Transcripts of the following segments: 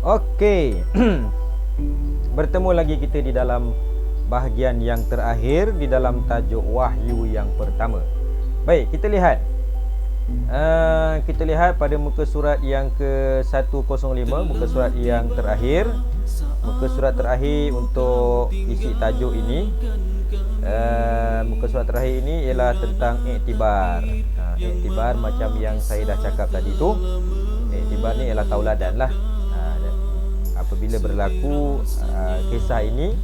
Okey. Bertemu lagi kita di dalam bahagian yang terakhir di dalam tajuk wahyu yang pertama. Baik, kita lihat. Kita lihat pada muka surat yang ke-105, muka surat yang terakhir. Muka surat terakhir untuk isi tajuk ini. Muka surat terakhir ini ialah tentang iktibar. Iktibar macam yang saya dah cakap tadi tu. Iktibar ni ialah tauladan lah. Apabila berlaku kisah ini,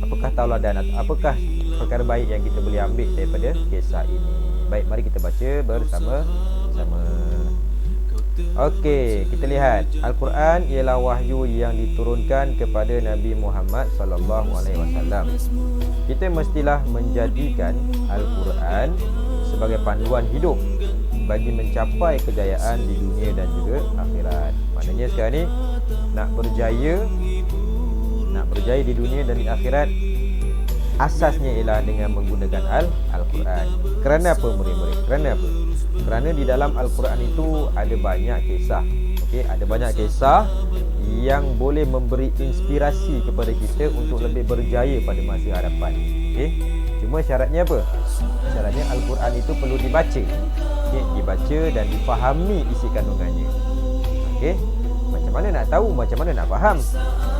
apakah tauladan atau apakah perkara baik yang kita boleh ambil daripada kisah ini. Baik, mari kita baca bersama-sama. Okey, kita lihat. Al-Quran ialah wahyu yang diturunkan kepada Nabi Muhammad sallallahu alaihi wasallam. Kita mestilah menjadikan Al-Quran sebagai panduan hidup bagi mencapai kejayaan di dunia dan juga akhirat. Maknanya sekarang ni nak berjaya di dunia dan di akhirat, asasnya ialah dengan menggunakan Al-Quran. Kerana apa murid-murid? Kerana apa? Kerana di dalam Al-Quran itu ada banyak kisah. Okey, ada banyak kisah yang boleh memberi inspirasi kepada kita untuk lebih berjaya pada masa hadapan. Okey. Cuma syaratnya apa? Syaratnya Al-Quran itu perlu dibaca. Okey, dibaca dan difahami isi kandungannya. Okey. Macam mana nak tahu, macam mana nak faham?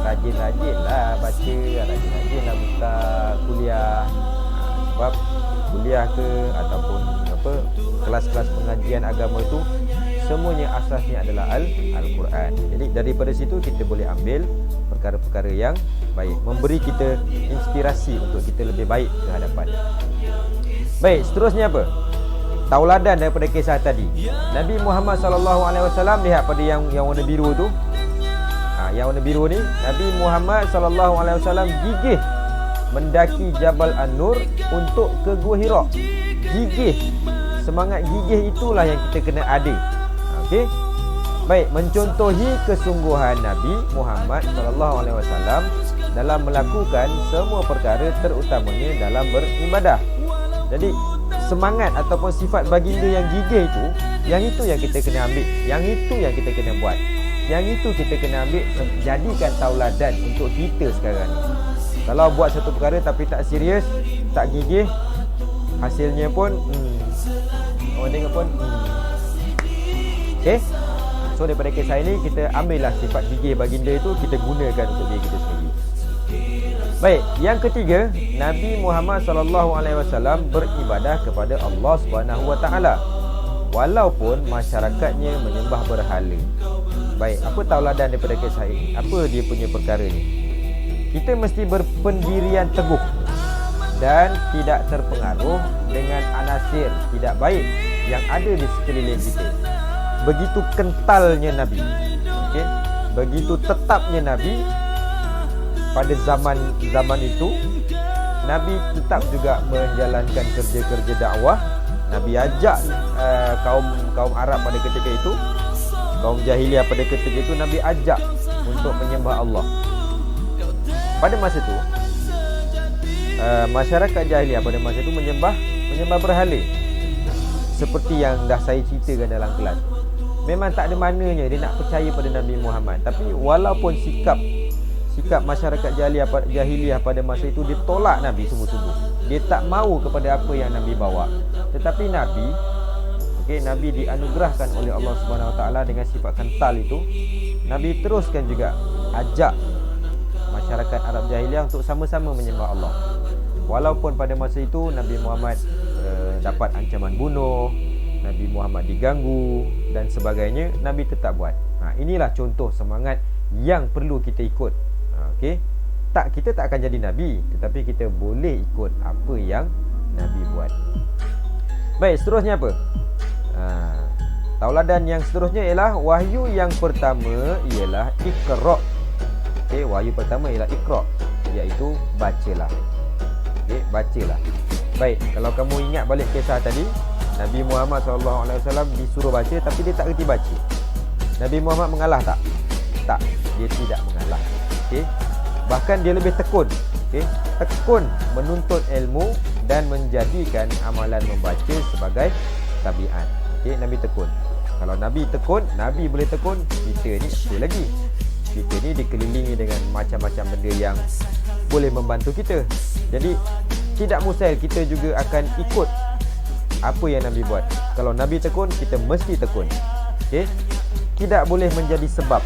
Rajin-rajinlah baca, rajin-rajinlah buka kuliah. Sebab kuliah ke ataupun kelas-kelas pengajian agama itu semuanya asasnya adalah Al-Quran. Jadi daripada situ kita boleh ambil perkara-perkara yang baik, memberi kita inspirasi untuk kita lebih baik ke hadapan. Baik, seterusnya apa? Tauladan daripada kisah tadi. Nabi Muhammad SAW, lihat pada yang warna biru tu. Yang warna biru ni, Nabi Muhammad SAW gigih mendaki Jabal An-Nur untuk ke Gua Hira. Gigih. Semangat gigih itulah yang kita kena ada. Okey. Baik, mencontohi kesungguhan Nabi Muhammad SAW dalam melakukan semua perkara, terutamanya dalam beribadah. Jadi semangat ataupun sifat baginda yang gigih itu, yang kita kena ambil, yang itu yang kita kena buat, yang itu kita kena ambil, jadikan tauladan untuk kita sekarang ni. Kalau buat satu perkara tapi tak serius, tak gigih, hasilnya pun orang tengok pun okey. So daripada kisah ini kita ambillah sifat gigih baginda itu, kita gunakan untuk diri kita sendiri. Baik, yang ketiga, Nabi Muhammad SAW beribadah kepada Allah Subhanahu Wa Taala walaupun masyarakatnya menyembah berhala. Baik, apa tauladan daripada kisah ini? Apa dia punya perkara ni? Kita mesti berpendirian teguh dan tidak terpengaruh dengan anasir tidak baik yang ada di sekeliling kita. Begitu kentalnya Nabi, okey, begitu tetapnya Nabi pada zaman itu. Nabi tetap juga menjalankan kerja-kerja dakwah. Nabi ajak kaum Arab pada ketika itu, kaum jahiliah pada ketika itu, Nabi ajak untuk menyembah Allah. Pada masa itu masyarakat jahiliah pada masa itu menyembah berhala. Seperti yang dah saya ceritakan dalam kelas, memang tak ada maknanya dia nak percaya pada Nabi Muhammad. Tapi walaupun sikap masyarakat jahiliah pada masa itu ditolak Nabi sungguh-sungguh, dia tak mahu kepada apa yang Nabi bawa. Tetapi Nabi dianugerahkan oleh Allah Subhanahu Wa Taala dengan sifat kental itu. Nabi teruskan juga ajak masyarakat Arab jahiliah untuk sama-sama menyembah Allah. Walaupun pada masa itu Nabi Muhammad dapat ancaman bunuh, Nabi Muhammad diganggu dan sebagainya, Nabi tetap buat. Inilah contoh semangat yang perlu kita ikut. Okey. Kita tak akan jadi Nabi, tetapi kita boleh ikut apa yang Nabi buat. Baik, seterusnya apa? Tauladan yang seterusnya ialah wahyu yang pertama ialah Iqra. Okey, wahyu pertama ialah Iqra, iaitu bacalah. Okey, bacalah. Baik, kalau kamu ingat balik kisah tadi, Nabi Muhammad SAW disuruh baca tapi dia tak reti baca. Nabi Muhammad mengalah tak? Tak, dia tidak mengalah. Okey. Bahkan dia lebih tekun. Okey, tekun menuntut ilmu dan menjadikan amalan membaca sebagai tabiat. Okey, Nabi tekun. Kalau Nabi tekun, Nabi boleh tekun, kita ni apa lagi? kita ni dikelilingi dengan macam-macam benda yang boleh membantu kita. Jadi tidak mustahil kita juga akan ikut apa yang Nabi buat. Kalau Nabi tekun, kita mesti tekun. Okey. Tidak boleh menjadi sebab.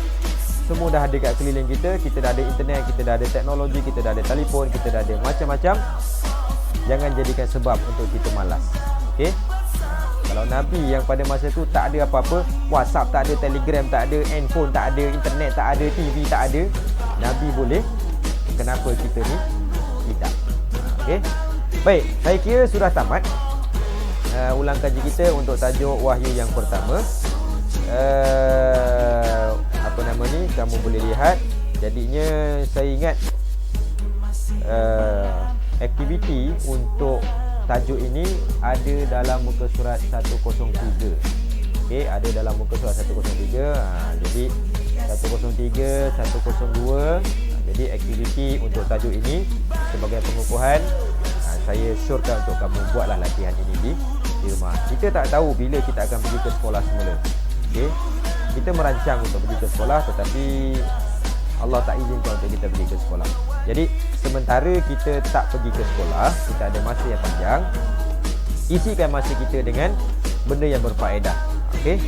Semua dah ada kat keliling kita. Kita dah ada internet, kita dah ada teknologi, kita dah ada telefon, kita dah ada macam-macam. Jangan jadikan sebab untuk kita malas. Okey. Kalau Nabi yang pada masa tu tak ada apa-apa, WhatsApp tak ada, Telegram tak ada, handphone tak ada, internet tak ada, TV tak ada, Nabi boleh. Kenapa kita ni tidak? Okey. Baik, saya kira sudah tamat ulang kaji kita untuk tajuk Wahyu yang pertama. Apa nama ni, kamu boleh lihat. Jadinya saya ingat aktiviti untuk tajuk ini ada dalam muka surat 103. Okey, ada dalam muka surat 103. Jadi 103, 102. Jadi aktiviti untuk tajuk ini sebagai pengukuhan, saya syorkan untuk kamu buatlah latihan ini di rumah. Kita tak tahu bila kita akan pergi ke sekolah semula. Okey. Kita merancang untuk pergi ke sekolah, tetapi Allah tak izinkan untuk kita pergi ke sekolah. Jadi sementara kita tak pergi ke sekolah, kita ada masa yang panjang, isikan masa kita dengan benda yang berfaedah. Okey.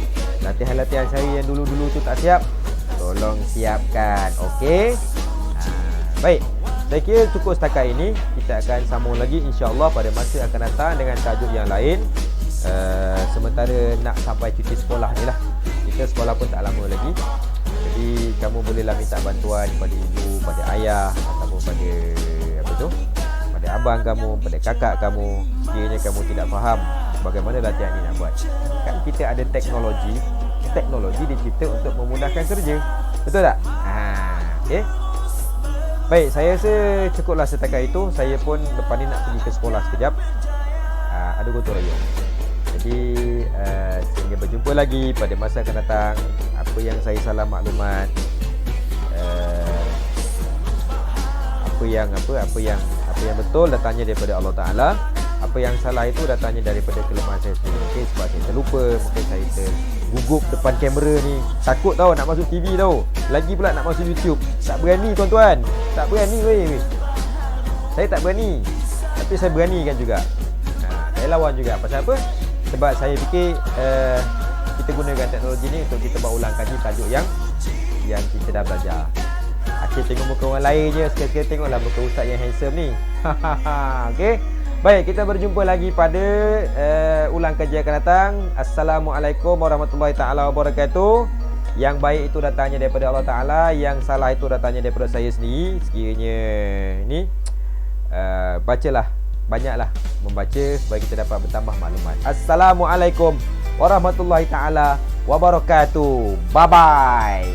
Latihan-latihan saya yang dulu-dulu tu tak siap, tolong siapkan. Okey. Baik, saya kira cukup setakat ini. Kita akan sambung lagi insya-Allah pada masa akan datang dengan tajuk yang lain. Sementara nak sampai cuti sekolah ni lah. Kita sekolah pun tak lama lagi. Jadi kamu bolehlah minta bantuan pada ibu, pada ayah, ataupun pada apa tu, pada abang kamu, pada kakak kamu, sekiranya kamu tidak faham bagaimana latihan ini nak buat. Kan kita ada teknologi. Teknologi dicipta untuk memudahkan kerja. Betul tak? Okey. Baik, saya rasa cukuplah setakat itu. Saya pun lepas ni nak pergi ke sekolah sekejap. Ada gotong royong. Jadi sehingga berjumpa lagi pada masa akan datang. Apa yang saya salah maklumat, apa yang betul datangnya daripada Allah Taala. Apa yang salah itu datangnya daripada kelemahan saya sendiri. Mungkin sebab saya terlupa, mungkin saya tergugup depan kamera ni. Takut tau nak masuk TV tau. Lagi pula nak masuk YouTube. Tak berani tuan-tuan. Tak berani weh. Saya tak berani. Tapi saya beranikan juga. Saya lawan juga. Pasal apa? Sebab saya fikir kita gunakan teknologi ni untuk kita buat ulang kaji tajuk yang kita dah belajar. Asyik tengok muka orang lain je, sekali-sekali tengoklah muka ustaz yang handsome ni. Okey. Baik, kita berjumpa lagi pada ulang kaji akan datang. Assalamualaikum warahmatullahi taala wabarakatuh. Yang baik itu datangnya daripada Allah Taala, yang salah itu datangnya daripada saya sendiri. Sekiranya ni bacalah, banyaklah membaca supaya kita dapat bertambah maklumat. Assalamualaikum warahmatullahi taala wabarakatuh. Bye bye.